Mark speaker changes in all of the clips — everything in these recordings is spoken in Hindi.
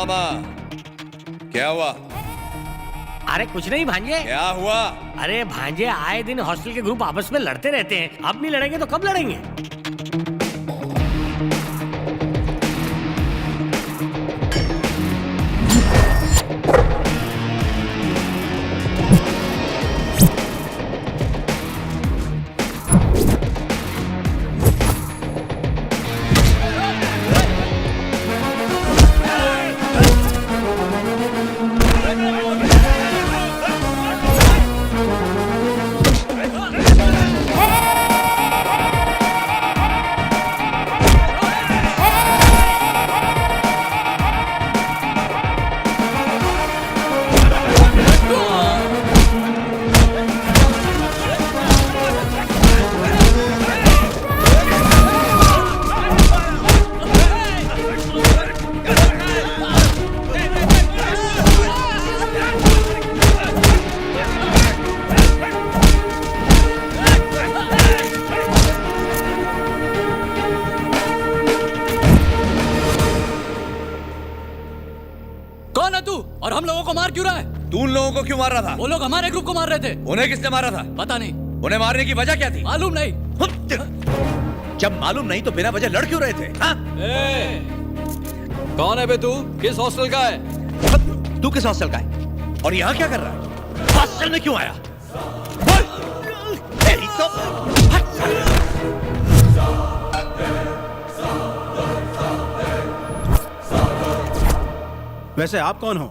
Speaker 1: मामा, क्या हुआ?
Speaker 2: अरे कुछ नहीं भांजे।
Speaker 1: क्या हुआ?
Speaker 2: अरे भांजे, आए दिन हॉस्टल के ग्रुप आपस में लड़ते रहते हैं। अब नहीं लड़ेंगे तो कब लड़ेंगे?
Speaker 3: कौन है तू और हम लोगों को मार क्यों रहा है?
Speaker 1: तू उन लोगों को क्यों मार रहा था?
Speaker 3: वो लोग हमारे ग्रुप को मार रहे थे।
Speaker 1: उन्हें किसने मारा था?
Speaker 3: पता नहीं।
Speaker 1: उन्हें मारने की वजह क्या थी?
Speaker 3: मालूम नहीं।
Speaker 1: जब मालूम नहीं तो बिना वजह लड़ क्यों रहे थे?
Speaker 3: कौन है बे तू? किस हॉस्टल का है?
Speaker 1: तू किस हॉस्टल का है और यहाँ क्या कर रहा है? हॉस्टल में क्यों आया? बोल! तेरी तो
Speaker 4: वैसे आप कौन हो?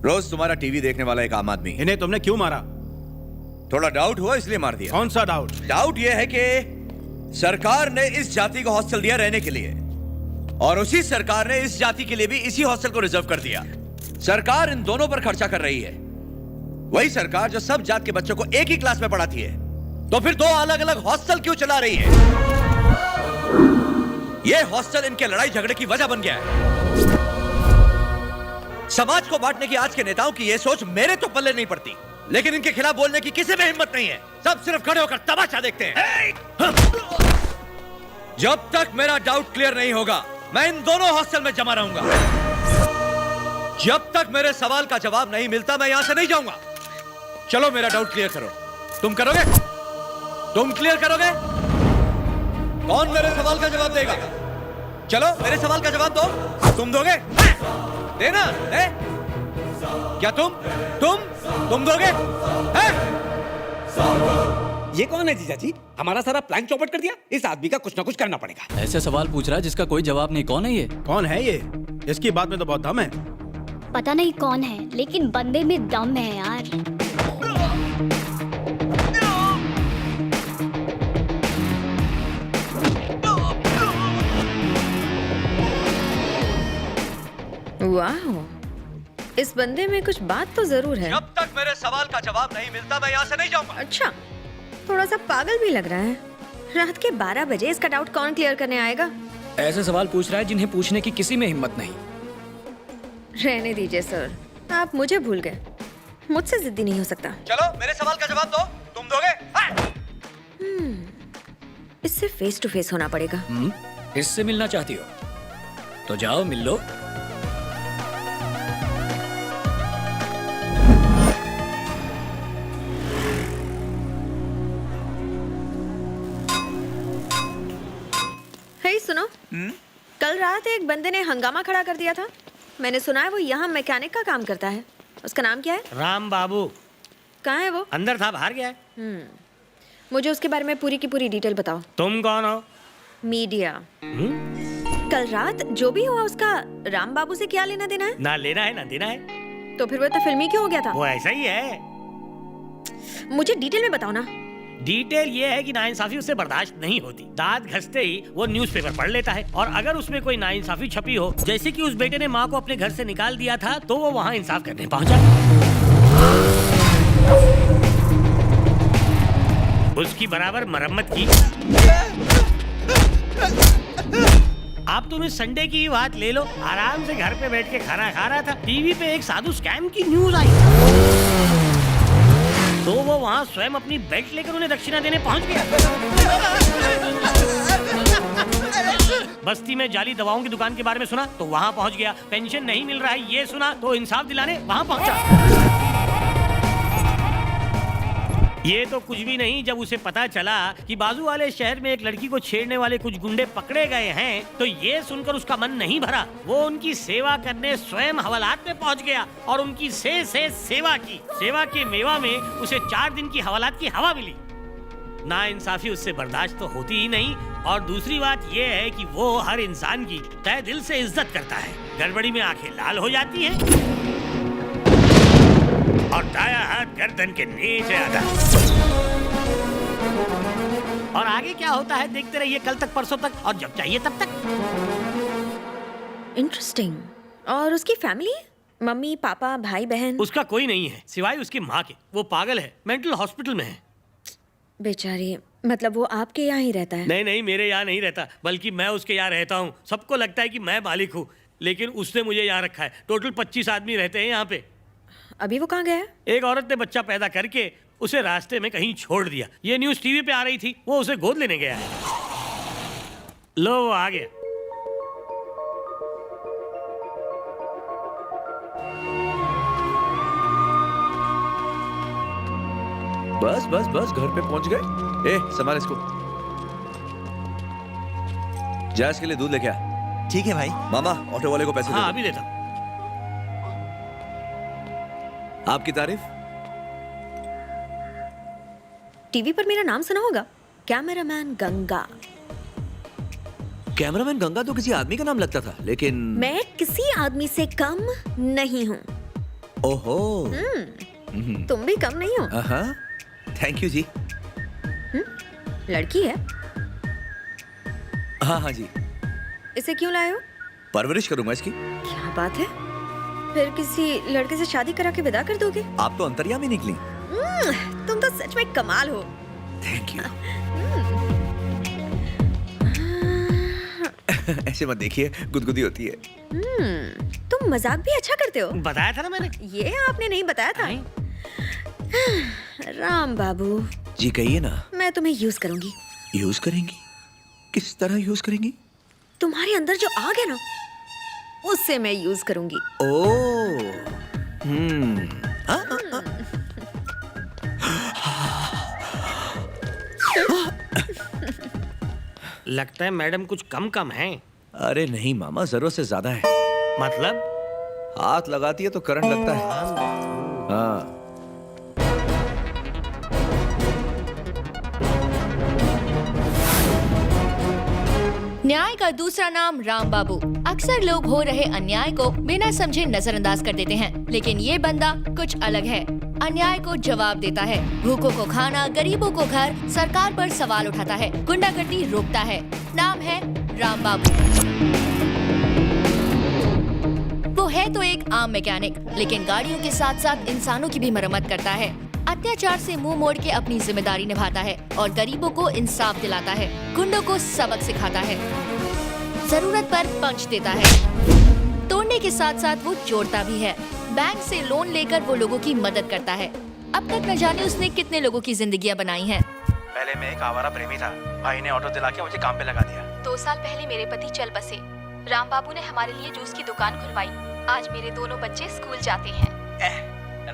Speaker 1: रोज तुम्हारा टीवी देखने वाला एक आम आदमी।
Speaker 4: इन्हें तुमने क्यों मारा?
Speaker 1: थोड़ा डाउट हुआ इसलिए मार दिया।
Speaker 4: कौन सा डाउट?
Speaker 1: डाउट यह है कि सरकार ने इस जाति को हॉस्टल दिया रहने के लिए और उसी सरकार ने इस जाति के लिए भी इसी हॉस्टल को रिजर्व कर दिया। सरकार इन दोनों पर खर्चा कर रही है। वही सरकार जो सब जात के बच्चों को एक ही क्लास में पढ़ाती है, तो फिर दो अलग अलग हॉस्टल क्यों चला रही है? यह हॉस्टल इनके लड़ाई झगड़े की वजह बन गया है। समाज को बांटने की आज के नेताओं की यह सोच मेरे तो पल्ले नहीं पड़ती, लेकिन इनके खिलाफ बोलने की किसी में हिम्मत नहीं है। सब सिर्फ खड़े होकर तमाशा देखते हैं। जब तक मेरा डाउट क्लियर नहीं होगा, मैं इन दोनों हॉस्टल में जमा रहूंगा। जब तक मेरे सवाल का जवाब नहीं मिलता, मैं यहां से नहीं जाऊंगा। चलो मेरा डाउट क्लियर करो। तुम करोगे? तुम क्लियर करोगे? कौन मेरे सवाल का जवाब देगा? चलो मेरे सवाल का जवाब दो। तुम दोगे? देना है? क्या तुम दोगे? है?
Speaker 5: ये कौन है जीजा जी? हमारा सारा प्लान चौपट कर दिया। इस आदमी का कुछ ना कुछ करना पड़ेगा।
Speaker 3: ऐसे सवाल पूछ रहा है जिसका कोई जवाब नहीं। कौन है ये?
Speaker 4: कौन है ये? इसकी बात में तो बहुत दम है।
Speaker 6: पता नहीं कौन है, लेकिन बंदे में दम है यार।
Speaker 7: वाह, इस बंदे में कुछ बात तो जरूर है।
Speaker 1: जब तक मेरे सवाल का जवाब नहीं मिलता, मैं यहाँ से नहीं जाऊंगा।
Speaker 7: अच्छा, थोड़ा सा पागल भी लग रहा है। रात के 12 बजे इसका डाउट कौन क्लियर करने आएगा?
Speaker 3: ऐसे सवाल पूछ रहा है जिन्हें पूछने की किसी में हिम्मत नहीं।
Speaker 7: रहने दीजिए सर, आप मुझे भूल गए। मुझसे जिद्दी नहीं हो सकता।
Speaker 1: चलो मेरे सवाल का जवाब दो। तुम दोगे?
Speaker 7: इससे फेस टू फेस होना पड़ेगा।
Speaker 3: इससे मिलना चाहती हो तो जाओ मिल लो।
Speaker 7: हे सुनो, कल रात एक बंदे ने हंगामा खड़ा कर दिया था। मैंने सुना है वो यहाँ मैकेनिक का काम करता है। उसका नाम क्या है?
Speaker 2: राम बाबू।
Speaker 7: कहाँ है वो?
Speaker 2: अंदर था, बाहर गया है।
Speaker 7: मुझे उसके बारे में पूरी की पूरी डिटेल बताओ।
Speaker 2: तुम कौन हो?
Speaker 7: मीडिया। कल रात जो भी हुआ उसका राम बाबू से क्या लेना देना है?
Speaker 2: ना लेना है ना देना है।
Speaker 7: तो फिर वो इतना फिल्मी क्यों हो गया था?
Speaker 2: वो ऐसा ही है।
Speaker 7: मुझे डिटेल में बताओ ना।
Speaker 2: डिटेल ये है कि नाइंसाफी उससे बर्दाश्त नहीं होती। दांत घसते ही वो न्यूज़पेपर पढ़ लेता है और अगर उसमें कोई नाइंसाफी छपी हो, जैसे कि उस बेटे ने माँ को अपने घर से निकाल दिया था, तो वो वहाँ इंसाफ करने पहुँचा। उसकी बराबर मरम्मत की। आप तुम इस संडे की बात ले लो। आराम से घर पे बैठ के खाना खा रहा था, टीवी पे एक साधु स्कैम की न्यूज आई, तो वो वहाँ स्वयं अपनी बेल्ट लेकर उन्हें दक्षिणा देने पहुंच गया। बस्ती में जाली दवाओं की दुकान के बारे में सुना तो वहाँ पहुँच गया। पेंशन नहीं मिल रहा है ये सुना तो इंसाफ दिलाने वहाँ पहुँचा। ये तो कुछ भी नहीं, जब उसे पता चला कि बाजू वाले शहर में एक लड़की को छेड़ने वाले कुछ गुंडे पकड़े गए हैं तो ये सुनकर उसका मन नहीं भरा। वो उनकी सेवा करने स्वयं हवालात में पहुंच गया और उनकी से सेवा की। सेवा के मेवा में उसे 4 दिन की हवालात की हवा मिली। नाइंसाफी उससे बर्दाश्त तो होती ही नहीं, और दूसरी बात ये है कि वो हर इंसान की तहे दिल से इज्जत करता है। गड़बड़ी में आंखें लाल हो जाती हैं और दाया हाथ गर्दन के नीचे आता है। और आगे क्या होता है देखते रहिए, कल तक परसों तक, और जब चाहिए तब तक।
Speaker 7: इंटरेस्टिंग। और उसकी फैमिली, मम्मी पापा भाई बहन?
Speaker 2: उसका कोई नहीं है सिवाय उसकी माँ के। वो पागल है, मेंटल हॉस्पिटल में है।
Speaker 7: बेचारी, मतलब वो आपके यहाँ ही रहता है?
Speaker 2: नहीं नहीं, मेरे यहाँ नहीं रहता, बल्कि मैं उसके यहाँ रहता हूँ। सबको लगता है कि मैं मालिक हूँ, लेकिन उसने मुझे यहाँ रखा है। टोटल 25 आदमी रहते हैं यहाँ पे।
Speaker 7: अभी वो कहाँ गया है?
Speaker 2: एक औरत ने बच्चा पैदा करके उसे रास्ते में कहीं छोड़ दिया। ये न्यूज़ टीवी पे आ रही थी, वो उसे गोद लेने गया है। लो वो आ गया।
Speaker 1: बस बस बस, घर पे पहुंच गए। ए, संभाल इसको। जा इसके लिए दूध लेके आ।
Speaker 8: ठीक है भाई।
Speaker 1: मामा, ऑटो वाले को पैसे दे
Speaker 2: हाँ
Speaker 1: दो।
Speaker 2: अभी देता हूँ।
Speaker 1: आपकी तारीफ।
Speaker 7: टीवी पर मेरा नाम सुना होगा, कैमरामैन गंगा।
Speaker 1: कैमरामैन गंगा तो किसी आदमी का नाम लगता था, लेकिन
Speaker 7: मैं किसी आदमी से कम नहीं हूँ।
Speaker 1: ओहो।
Speaker 7: तुम भी कम नहीं हो।
Speaker 1: हाँ, थैंक यू जी।
Speaker 7: लड़की है?
Speaker 1: हाँ हाँ जी।
Speaker 7: इसे क्यों लाए हो?
Speaker 1: परवरिश करूंगा इसकी।
Speaker 7: क्या बात है, फिर किसी लड़के से शादी करा के विदा कर दोगे?
Speaker 1: आप तो अंतर्यामी निकली।
Speaker 7: तुम तो सच में कमाल हो।
Speaker 1: Thank you. ऐसे मत देखिए, गुदगुदी होती है।
Speaker 7: तुम मजाक भी अच्छा करते हो।
Speaker 2: बताया था ना मैंने।
Speaker 7: ये आपने नहीं बताया था। राम बाबू
Speaker 1: जी कहिए ना।
Speaker 7: मैं तुम्हें यूज करूंगी।
Speaker 1: यूज करेंगी? किस तरह यूज करेंगी?
Speaker 7: तुम्हारे अंदर जो आग है ना, उससे मैं यूज करूंगी।
Speaker 1: ओह,
Speaker 2: लगता है मैडम कुछ कम है।
Speaker 1: अरे नहीं मामा, जरूरत से ज्यादा है।
Speaker 2: मतलब?
Speaker 1: हाथ लगाती है तो करंट लगता है। हाँ।
Speaker 9: न्याय का दूसरा नाम राम बाबू। अक्सर लोग हो रहे अन्याय को बिना समझे नजरअंदाज कर देते हैं, लेकिन ये बंदा कुछ अलग है। अन्याय को जवाब देता है, भूखों को खाना, गरीबों को घर, सरकार पर सवाल उठाता है, गुंडागर्दी रोकता है। नाम है राम बाबू। वो है तो एक आम मैकेनिक, लेकिन गाड़ियों के साथ साथ इंसानों की भी मरम्मत करता है। अत्याचार से मुंह मोड़ के अपनी जिम्मेदारी निभाता है और गरीबों को इंसाफ दिलाता है, गुंडों को सबक सिखाता है, जरूरत पर पंच देता है। तोड़ने के साथ साथ वो जोड़ता भी है। बैंक से लोन लेकर वो लोगों की मदद करता है। अब तक न जाने उसने कितने लोगों की जिंदगियां बनाई हैं।
Speaker 4: पहले मैं एक आवारा प्रेमी था, भाई ने ऑटो दिला के मुझे काम पे लगा दिया।
Speaker 10: 2 साल पहले मेरे पति चल बसे। राम बाबू ने हमारे लिए जूस की दुकान खुलवाई। आज मेरे दोनों बच्चे स्कूल जाते हैं।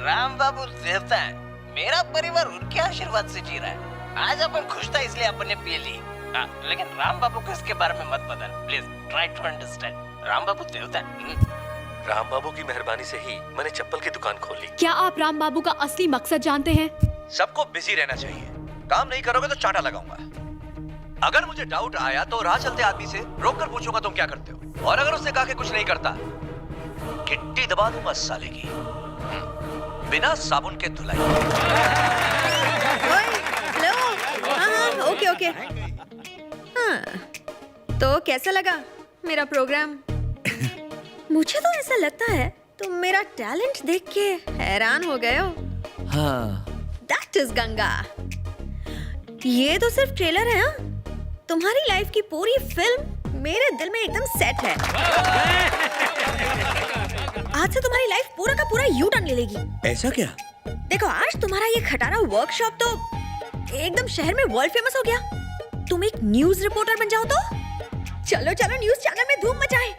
Speaker 8: राम बाबू देवता है, मेरा परिवार उनके आशीर्वाद से जी रहा है। आज अपन खुश था इसलिए अपन ने पी ली। लेकिन राम बाबू को इसके बारे में मत बदल, please try to understand. Ram Babu देवता है।
Speaker 11: राम बाबू की मेहरबानी से ही मैंने चप्पल की दुकान खोली।
Speaker 10: क्या आप राम बाबू का असली मकसद जानते हैं?
Speaker 1: सबको बिजी रहना चाहिए। काम नहीं करोगे तो चांटा लगाऊंगा। अगर मुझे डाउट आया तो राह चलते आदमी से रोक कर पूछूंगा तुम क्या करते हो, और अगर उसने कहा कि कुछ नहीं करता, गिट्टी दबा दूंगा साले की, बिना साबुन के धुलाई।
Speaker 7: हेलो। हाँ, ओके ओके। हाँ, तो कैसा लगा मेरा प्रोग्राम? मुझे तो ऐसा लगता है तुम मेरा टैलेंट देख के हैरान हो गए हो।
Speaker 1: हाँ।
Speaker 7: That is Ganga. ये तो सिर्फ ट्रेलर है। हाँ? तुम्हारी लाइफ की पूरी फिल्म मेरे दिल में एकदम सेट है। आज से तुम्हारी लाइफ पूरा का पूरा यू टर्न ले लेगी।
Speaker 1: ऐसा क्या?
Speaker 7: देखो, आज तुम्हारा ये खटारा वर्कशॉप तो एकदम शहर में वर्ल्ड फेमस हो गया। तुम एक न्यूज रिपोर्टर बन जाओ तो चलो चलो न्यूज चैनल में धूम मचाए,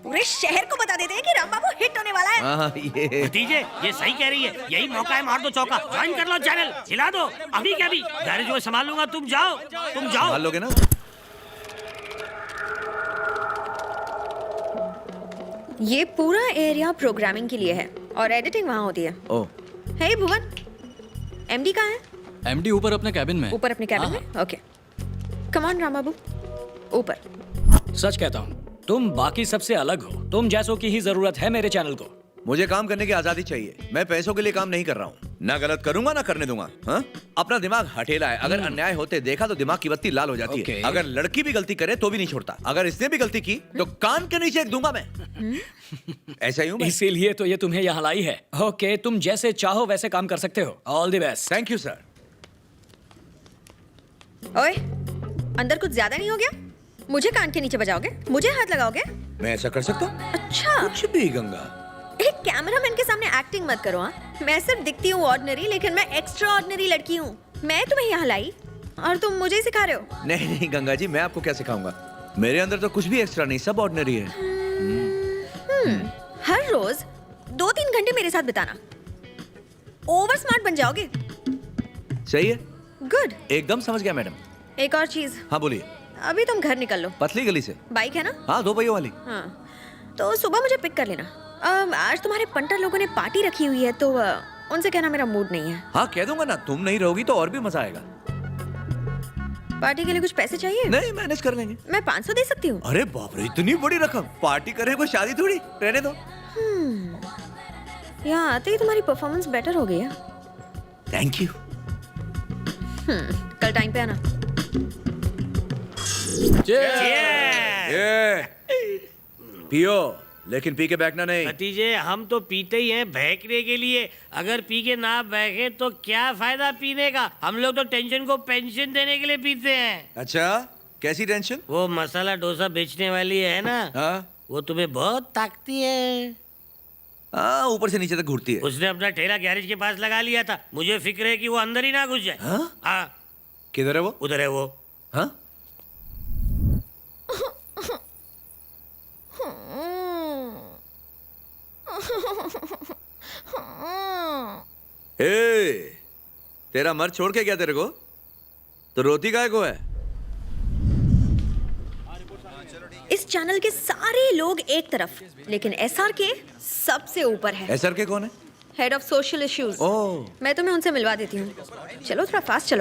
Speaker 7: पूरे शहर को बता देते हैं कि राम बाबू हिट होने वाला है।
Speaker 1: हाँ, ये
Speaker 2: भतीजे ये सही कह रही है, यही मौका है, मार दो चौका, ज्वाइन कर लो चैनल, हिला दो अभी क्या अभी, गैरेज में संभाल लूंगा, तुम जाओ
Speaker 1: मान लोगे ना?
Speaker 7: ये पूरा एरिया प्रोग्रामिंग के लिए है और एडिटिंग वहाँ होती है।
Speaker 1: ओ
Speaker 7: हे भुवन, एमडी कहाँ है?
Speaker 3: एमडी ऊपर अपने कैबिन में।
Speaker 7: ऊपर अपने कैबिन में? ओके, कम ऑन राम बाबू, ऊपर।
Speaker 3: सच कहता हूँ, तुम बाकी सबसे अलग हो। तुम जैसों की ही जरूरत है मेरे चैनल को।
Speaker 1: मुझे काम करने की आजादी चाहिए। मैं पैसों के लिए काम नहीं कर रहा हूँ। ना गलत करूंगा ना करने दूंगा। हाँ? अपना दिमाग हठेला है। अगर अन्याय होते देखा तो दिमाग की बत्ती लाल हो जाती है। अगर लड़की भी गलती करे तो भी नहीं छोड़ता। अगर इसने भी गलती की तो कान के नीचे एक दूंगा मैं। ऐसा ही हूँ मैं।
Speaker 3: इसीलिए तो ये तुम्हें यहाँ लाई है। ओके, तुम जैसे चाहो वैसे काम कर सकते हो। All the best.
Speaker 1: Thank you sir.
Speaker 7: ओए, अंदर कुछ ज्यादा नहीं हो गया? मुझे कान के नीचे बजाओगे? मुझे हाथ लगाओगे?
Speaker 1: मैं ऐसा कर सकता हूँ?
Speaker 7: अच्छा,
Speaker 1: कुछ भी गंगा।
Speaker 7: एक कैमरामैन के सामने एक्टिंग मत करो। हाँ, मैं सिर्फ दिखती हूँ ऑर्डिनरी, लेकिन मैं एक्स्ट्रा ऑर्डिनरी लड़की हूँ। मैं तुम्हें यहाँ लाई और तुम मुझे ही सिखा रहे हो?
Speaker 1: नहीं नहीं गंगा जी, मैं आपको क्या सिखाऊंगा? मेरे अंदर तो कुछ भी एक्स्ट्रा नहीं, सब ऑर्डिनरी है।
Speaker 7: हर रोज 2-3 घंटे मेरे साथ बिताना, ओवर स्मार्ट बन जाओगे।
Speaker 1: सही है,
Speaker 7: गुड।
Speaker 1: एकदम समझ गया मैडम।
Speaker 7: एक और चीज,
Speaker 1: हाँ बोलिए।
Speaker 7: अभी तुम घर निकल लो।
Speaker 1: पतली गली से?
Speaker 7: बाइक है ना?
Speaker 1: हाँ, 2 पहियों वाली।
Speaker 7: हाँ, तो सुबह मुझे पिक कर लेना। आज तुम्हारे पंटर लोगों ने पार्टी रखी हुई है, तो उनसे कहना मेरा मूड नहीं है।
Speaker 1: हाँ कह दूंगा ना, तुम नहीं रहोगी तो और भी मजा आएगा।
Speaker 7: पार्टी के लिए कुछ पैसे चाहिए?
Speaker 1: नहीं, मैनेज कर लेंगे।
Speaker 7: मैं 500 दे सकती हूँ।
Speaker 1: अरे बाप रे, इतनी बड़ी रकम! पार्टी करे कोई शादी थोड़ी, रहने दो।
Speaker 7: यहाँ आते ही तुम्हारी परफॉर्मेंस बेटर हो गई है।
Speaker 1: Thank you.
Speaker 7: कल टाइम पे आना।
Speaker 1: पियो, लेकिन पी के बैठना नहीं।
Speaker 2: भतीजे हम तो पीते ही हैं बहकने के लिए। अगर पी के ना बहके तो क्या फायदा पीने का? हम लोग तो टेंशन को पेंशन देने के लिए पीते हैं।
Speaker 1: अच्छा, कैसी टेंशन?
Speaker 2: वो मसाला डोसा बेचने वाली है ना,
Speaker 1: हाँ
Speaker 2: वो तुम्हें बहुत ताकती है।
Speaker 1: हाँ, ऊपर से नीचे तक घूरती है।
Speaker 2: उसने अपना ठेला गैरेज के पास लगा लिया था। मुझे फिक्र है कि वो अंदर ही ना घुस जाए।
Speaker 1: हाँ?
Speaker 2: हाँ,
Speaker 1: किधर है वो?
Speaker 2: उधर है वो।
Speaker 1: हाँ? ए, तेरा मर्द छोड़ के गया तेरे को, तो रोती काहे को है?
Speaker 7: इस चैनल के सारे लोग एक तरफ, लेकिन एसआर के सबसे ऊपर है।
Speaker 1: एसआर के कौन है?
Speaker 7: Head of social issues.
Speaker 1: ओह,
Speaker 7: मैं तुम्हें उनसे मिलवा देती हूँ। चलो थोड़ा फास्ट चलो।